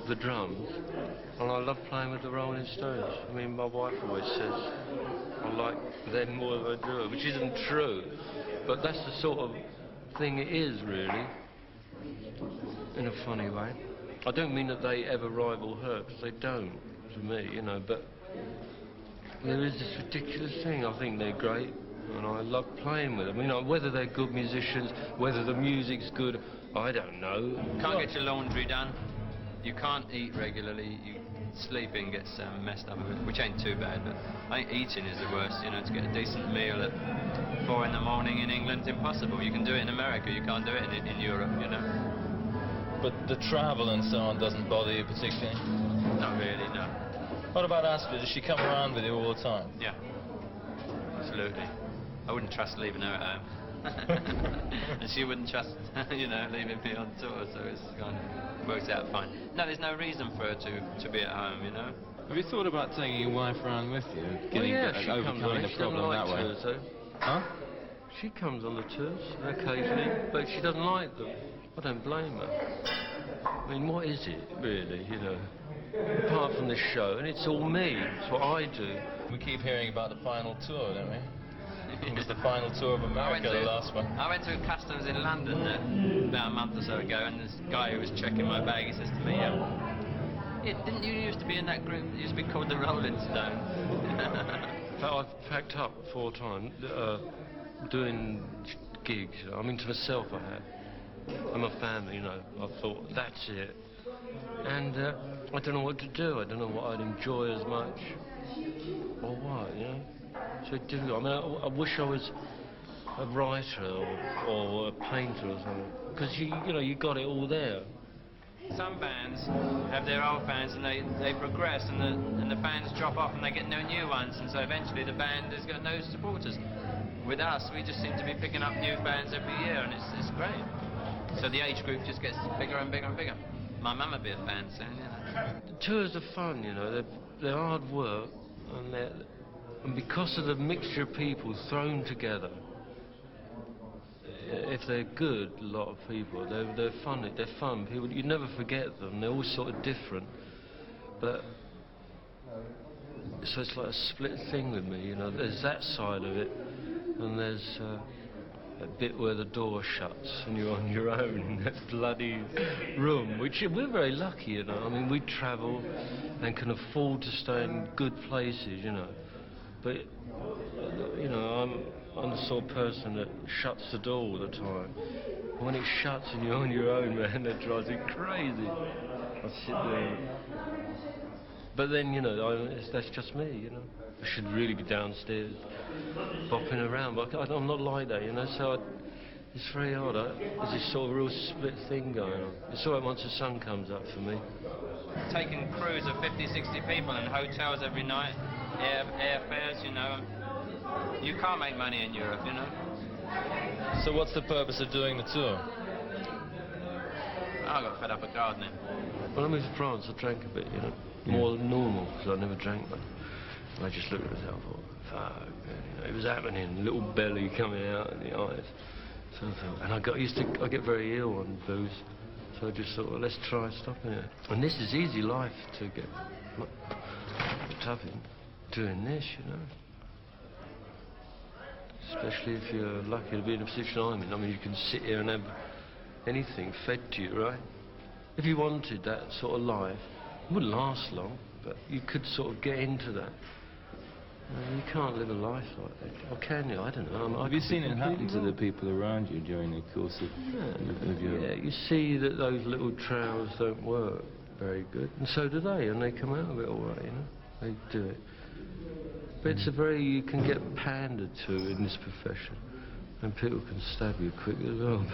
the drums, and I love playing with the Rolling Stones. I mean, my wife always says I like them more than I do, which isn't true, but that's the sort of thing it is, really, in a funny way. I don't mean that they ever rival her, because they don't, to me, you know, but there is this ridiculous thing. I think they're great, and I love playing with them. You know, whether they're good musicians, whether the music's good, I don't know. Can't get your laundry done. You can't eat regularly. Sleeping gets messed up a bit, which ain't too bad, but I think eating is the worst. You know, to get a decent meal at 4 in the morning in England's impossible. You can do it in America, you can't do it in Europe, you know. But the travel and so on doesn't bother you particularly? Not really, no. What about Ashley? Does she come around with you all the time? Yeah, absolutely. I wouldn't trust leaving her at home. And she wouldn't trust, you know, leaving me on tour, so it's kind of works out fine. No, there's no reason for her to be at home, you know. Have you thought about taking your wife around with you, overcoming the problem that way? Tours, though. Huh? She comes on the tours occasionally, but she doesn't like them. I don't blame her. I mean, what is it, really, you know? Apart from the show, and it's all me, it's what I do. We keep hearing about the final tour, don't we? It was the final tour of America, the last one. I went through customs in London about a month or so ago, and this guy who was checking my bag, he says to me, didn't you used to be in that group that used to be called the Rolling Stones? I've packed up 4 times, doing gigs. I mean, to myself I had. And my family, you know, I thought, that's it. And I don't know what to do. I don't know what I'd enjoy as much. Or what, you know? So difficult. I mean, I wish I was a writer or a painter or something, because you know, you got it all there. Some bands have their old bands and they progress, and the bands drop off and they get no new ones, and so eventually the band has got no supporters. With us, we just seem to be picking up new bands every year, and it's great. So the age group just gets bigger and bigger and bigger. My mum would be a fan soon, you know. The tours are fun, you know. They're hard work, and because of the mixture of people thrown together, if they're good, a lot of people, they're fun. They're fun. People, you never forget them. They're all sort of different, but so it's like a split thing with me. You know, there's that side of it, and there's a bit where the door shuts and you're on your own in that bloody room. Which we're very lucky, you know. I mean, we travel and can afford to stay in good places, you know. But you know, I'm the sort of person that shuts the door all the time. When it shuts and you're on your own, man, that drives me crazy. I sit there. But then, you know, that's just me, you know. I should really be downstairs, bopping around, but I'm not like that, you know, so it's very odd. There's this sort of real split thing going on. It's all right once the sun comes up for me. Taking crews of 50, 60 people in hotels every night, airfares, you know. You can't make money in Europe, you know. So what's the purpose of doing the tour? I got fed up with gardening. When I moved to France, I drank a bit, you know, more than normal, because I never drank much. And I just looked at myself and thought, fuck, you know, it was happening, little belly coming out in the eyes. So I thought, and I get very ill on booze, so I just thought, well, let's try stopping it. And this is easy life to get tough in, doing this, you know. Especially if you're lucky to be in a position I'm in. I mean, you can sit here and have anything fed to you, right? If you wanted that sort of life, it wouldn't last long, but you could sort of get into that. You can't live a life like that, or can you? I don't know. Have you seen it happen to the people around you during the course of your... Yeah, you see that those little trails don't work very good, and so do they, and they come out of it all right, you know? They do it. But it's you can get pandered to in this profession, and people can stab you quick as well.